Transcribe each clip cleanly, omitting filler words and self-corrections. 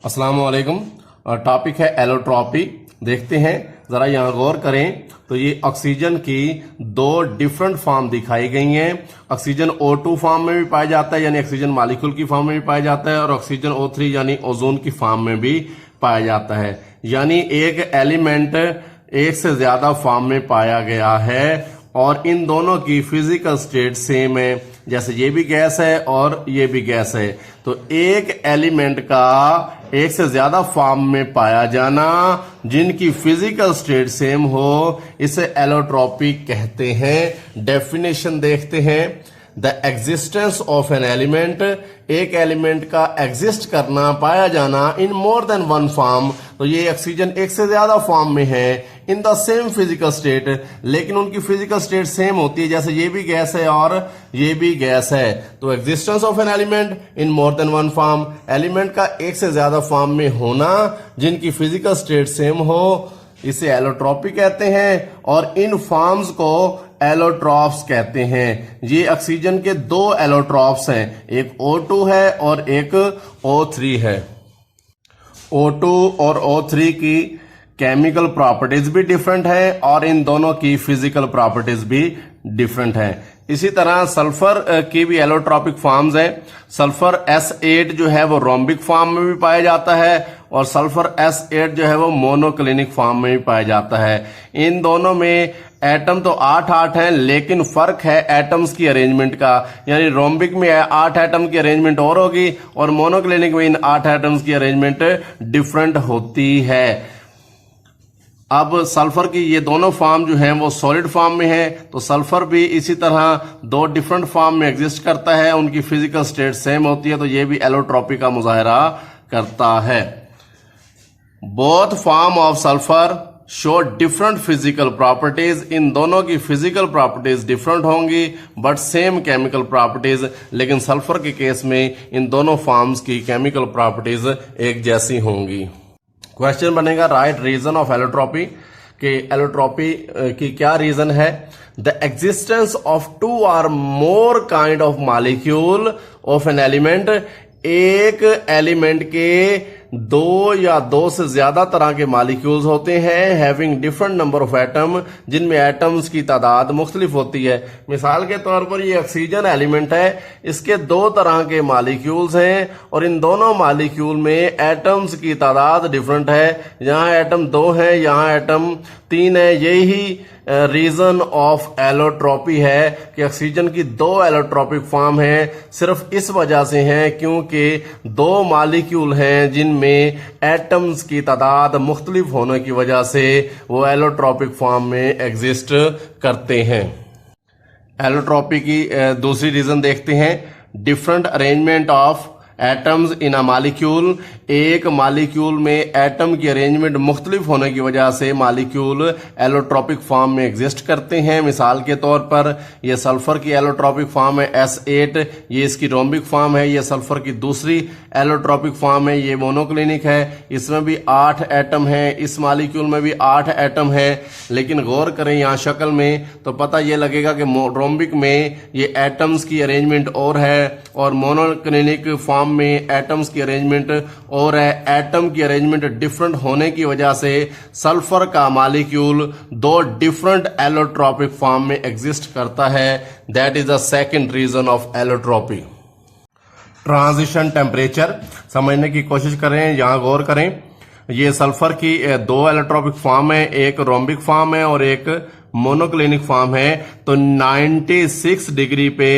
अस्सलाम वालेकुम। टॉपिक है एलोट्रॉपी। देखते हैं जरा यहाँ गौर करें तो ये ऑक्सीजन की दो डिफरेंट फॉर्म दिखाई गई हैं। ऑक्सीजन O2 फॉर्म में भी पाया जाता है यानी ऑक्सीजन मॉलिक्यूल की फॉर्म में भी पाया जाता है और ऑक्सीजन O3 यानी ओजोन की फॉर्म में भी पाया जाता है। यानी एक एलिमेंट एक से ज्यादा फॉर्म में पाया गया है और इन दोनों की फिजिकल स्टेट सेम है। जैसे ये भी गैस है और ये भी गैस है, तो एक एलिमेंट का एक से ज्यादा फॉर्म में पाया जाना जिनकी फिजिकल स्टेट सेम हो इसे एलोट्रॉपी कहते हैं। डेफिनेशन देखते हैं। The existence of an element, एक एलिमेंट का एग्जिस्ट करना, पाया जाना इन मोर देन वन फॉर्म। तो ये ऑक्सीजन एक से ज्यादा फॉर्म में है in the same physical state, लेकिन उनकी फिजिकल स्टेट सेम होती है। जैसे ये भी गैस है और ये भी गैस है। तो existence of an element in more than one form, element का एक से ज्यादा फॉर्म में होना जिनकी फिजिकल स्टेट सेम हो इसे एलोट्रॉपी कहते हैं और इन फॉर्म्स को एलोट्रॉप्स कहते हैं। ये ऑक्सीजन के दो एलोट्रॉप्स हैं, एक O2 है और एक O3 है। O2 और O3 की केमिकल प्रॉपर्टीज भी डिफरेंट है और इन दोनों की फिजिकल प्रॉपर्टीज भी डिफरेंट है। इसी तरह सल्फर की भी एलोट्रॉपिक फॉर्म्स है। सल्फर S8 जो है वो रोम्बिक फॉर्म में भी पाया जाता है और सल्फर S8 जो है वो मोनोक्लिनिक फॉर्म में भी पाया जाता है। इन दोनों में एटम तो 8-8 हैं, लेकिन फर्क है एटम्स की अरेंजमेंट का। यानी रोम्बिक में 8 एटम की अरेंजमेंट और होगी और मोनोक्लिनिक में इन 8 एटम्स की अरेंजमेंट डिफरेंट होती है। अब सल्फर की ये दोनों फॉर्म जो हैं वो सॉलिड फॉर्म में है, तो सल्फर भी इसी तरह दो डिफरेंट फॉर्म में एग्जिस्ट करता है, उनकी फिजिकल स्टेट सेम होती है, तो ये भी एलोट्रॉपी का मुजाहरा करता है। Both form of sulphur show different physical properties, इन दोनों की फिजिकल प्रॉपर्टीज डिफरेंट होंगी बट सेम केमिकल प्रॉपर्टीज, लेकिन सल्फर के केस में इन दोनों फॉर्म्स की केमिकल प्रॉपर्टीज एक जैसी होंगी। क्वेश्चन बनेगा राइट रीजन ऑफ एलोट्रॉपी, कि एलोट्रॉपी की क्या रीजन है। द एग्जिस्टेंस ऑफ 2 और more kind of molecule of an element, एक एलिमेंट के दो या दो से ज्यादा तरह के मॉलिक्यूल्स होते हैं having different number of atom, जिनमें एटम्स की तादाद मुख्तलिफ होती है। मिसाल के तौर पर ये ऑक्सीजन एलिमेंट है, इसके दो तरह के मॉलिक्यूल्स हैं और इन दोनों मॉलिक्यूल में एटम्स की तादाद डिफरेंट है। यहाँ एटम 2 है, यहाँ एटम 3 है। यही रीजन ऑफ एलोट्रॉपी है कि ऑक्सीजन की दो एलोट्रॉपिक फॉर्म है, सिर्फ इस वजह से हैं क्योंकि दो मॉलिक्यूल हैं जिनमें एटम्स की तादाद मुख्तलिफ होने की वजह से वो एलोट्रॉपिक फॉर्म में एग्जिस्ट करते हैं। एलोट्रॉपी की दूसरी रीजन देखते हैं। Different arrangement of atoms in a molecule, एक मॉलिक्यूल में एटम की अरेंजमेंट मुख्तलिफ होने की वजह से मॉलिक्यूल एलोट्रॉपिक फॉर्म में एग्जिस्ट करते हैं। मिसाल के तौर पर ये सल्फर की एलोट्रॉपिक फॉर्म है S8, ये इसकी रोम्बिक फॉर्म है। ये सल्फर की दूसरी एलोट्रॉपिक फॉर्म है, ये मोनोक्लिनिक है। इसमें भी 8 एटम है, इस मॉलिक्यूल में भी 8 एटम है। लेकिन गौर करें यहाँ शक्ल में तो पता ये लगेगा कि रोम्बिक में ये एटम्स की अरेंजमेंट और है और मोनोक्लिनिक फॉर्म में एटम्स की अरेंजमेंट और है। एटम की अरेंजमेंट डिफरेंट होने की वजह से सल्फर का मॉलिक्यूल दो डिफरेंट एलोट्रॉपिक फॉर्म में एग्जिस्ट करता है। That is the second reason of allotropy. Transition temperature समझने की कोशिश करें, यहां गौर करें। ये सल्फर की दो एलोट्रॉपिक फॉर्म है, एक रोम्बिक फॉर्म है और एक मोनोक्लिनिक फॉर्म है। तो 96 डिग्री पे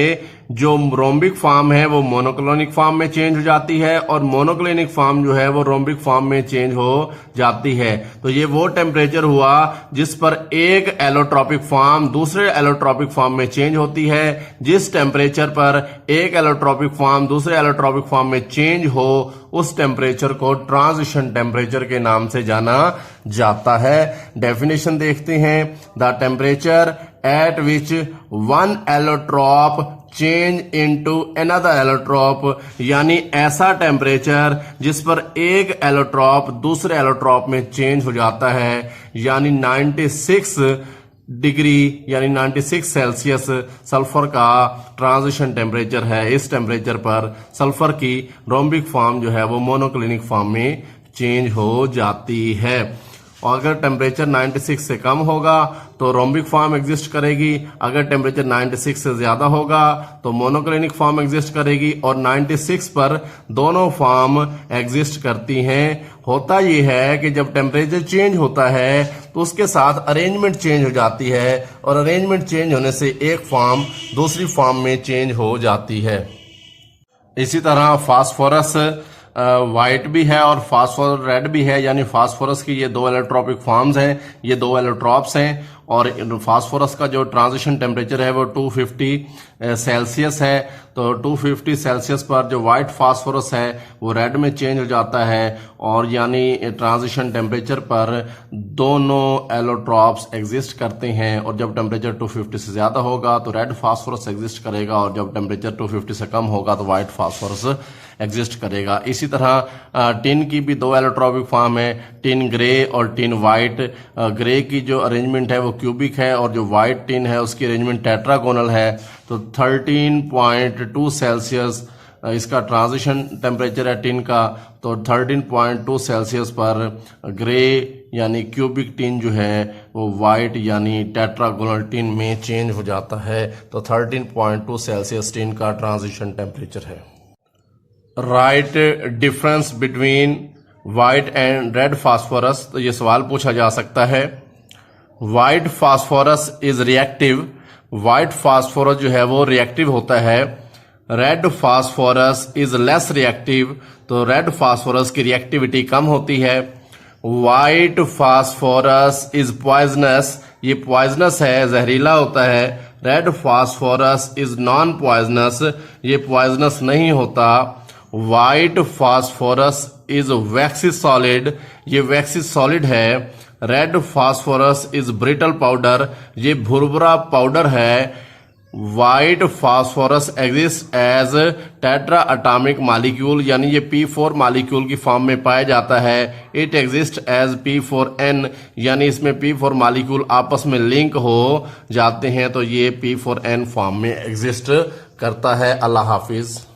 जो रोम्बिक फॉर्म है वो मोनोक्लिनिक फॉर्म में चेंज हो जाती है और मोनोक्लिनिक फॉर्म जो है वो रोम्बिक फॉर्म में चेंज हो जाती है। तो ये वो टेम्परेचर हुआ जिस पर एक एलोट्रॉपिक फॉर्म दूसरे एलोट्रॉपिक फॉर्म में चेंज होती है। जिस टेम्परेचर पर एक एलोट्रॉपिक फॉर्म दूसरे एलोट्रॉपिक फॉर्म में चेंज हो उस टेम्परेचर को ट्रांजिशन टेम्परेचर के नाम से जाना जाता है। डेफिनेशन देखते हैं। The temperature at which one allotrope change into another allotrope, यानी ऐसा टेम्परेचर जिस पर एक एलोट्रॉप दूसरे एलोट्रॉप में चेंज हो जाता है। यानी 96 डिग्री यानी 96 सेल्सियस सल्फर का ट्रांजिशन टेम्परेचर है। इस टेम्परेचर पर सल्फर की रोम्बिक फॉर्म जो है वो मोनोक्लिनिक फॉर्म में चेंज हो जाती है। और अगर टेम्परेचर 96 से कम होगा तो रोम्बिक फॉर्म एग्जिस्ट करेगी, अगर टेम्परेचर 96 से ज्यादा होगा तो मोनोक्लिनिक फॉर्म एग्जिस्ट करेगी, और 96 पर दोनों फॉर्म एग्जिस्ट करती हैं। होता यह है कि जब टेम्परेचर चेंज होता है तो उसके साथ अरेंजमेंट चेंज हो जाती है, और अरेंजमेंट चेंज होने से एक फॉर्म दूसरी फॉर्म में चेंज हो जाती है। इसी तरह फास्फोरस वाइट भी है और फास्फोरस रेड भी है, यानी फास्फोरस की ये दो एलोट्रोपिक फॉर्म्स हैं, ये दो एलोट्रॉप्स हैं। और फास्फोरस का जो ट्रांजिशन टेम्परेचर है वो 250 सेल्सियस है। तो 250 सेल्सियस पर जो व्हाइट फास्फोरस है वो रेड में चेंज हो जाता है, और यानी ट्रांजिशन टेम्परेचर पर दोनों एलोट्रॉप्स एग्जिस्ट करते हैं। और जब टेम्परेचर 250 से ज्यादा होगा तो रेड फास्फोरस एग्जिस्ट करेगा, और जब टेम्परेचर 250 से कम होगा तो व्हाइट फास्फोरस एग्जिस्ट करेगा। इसी तरह टिन की भी दो एलोट्रोपिक फॉर्म है, टिन ग्रे और टिन व्हाइट। ग्रे की जो अरेंजमेंट है वो क्यूबिक है, और जो व्हाइट टिन है उसकी अरेंजमेंट टेट्रागोनल है। तो 13.2 सेल्सियस इसका ट्रांजिशन टेम्परेचर है टिन का। तो 13.2 सेल्सियस पर ग्रे यानी क्यूबिक टिन जो है वो व्हाइट यानी टेट्रागोनल टिन में चेंज हो जाता है। तो 13.2 सेल्सियस टिन का ट्रांजिशन टेम्परेचर है। Right difference between white and red phosphorus, तो ये सवाल पूछा जा सकता है। White phosphorus is reactive, white phosphorus जो है वो रिएक्टिव होता है। Red phosphorus is less reactive, तो रेड फास्फोरस की रिएक्टिविटी कम होती है। व्हाइट फास्फोरस इज पॉइजनस, ये पॉइजनस है, जहरीला होता है। Red phosphorus is non poisonous, ये पॉइजनस नहीं होता। White phosphorus is waxy solid, ये वैक्सी सॉलिड है। Red phosphorus is brittle powder, ये भुरभुरा पाउडर है। White phosphorus exist as tetra atomic molecule, यानी ये P4 मॉलिक्यूल की फॉर्म में पाया जाता है। इट एग्जिस्ट एज P4N, यानी इसमें P4 मॉलिक्यूल आपस में लिंक हो जाते हैं, तो ये P4N फॉर्म में एग्जिस्ट करता है। अल्लाह हाफिज।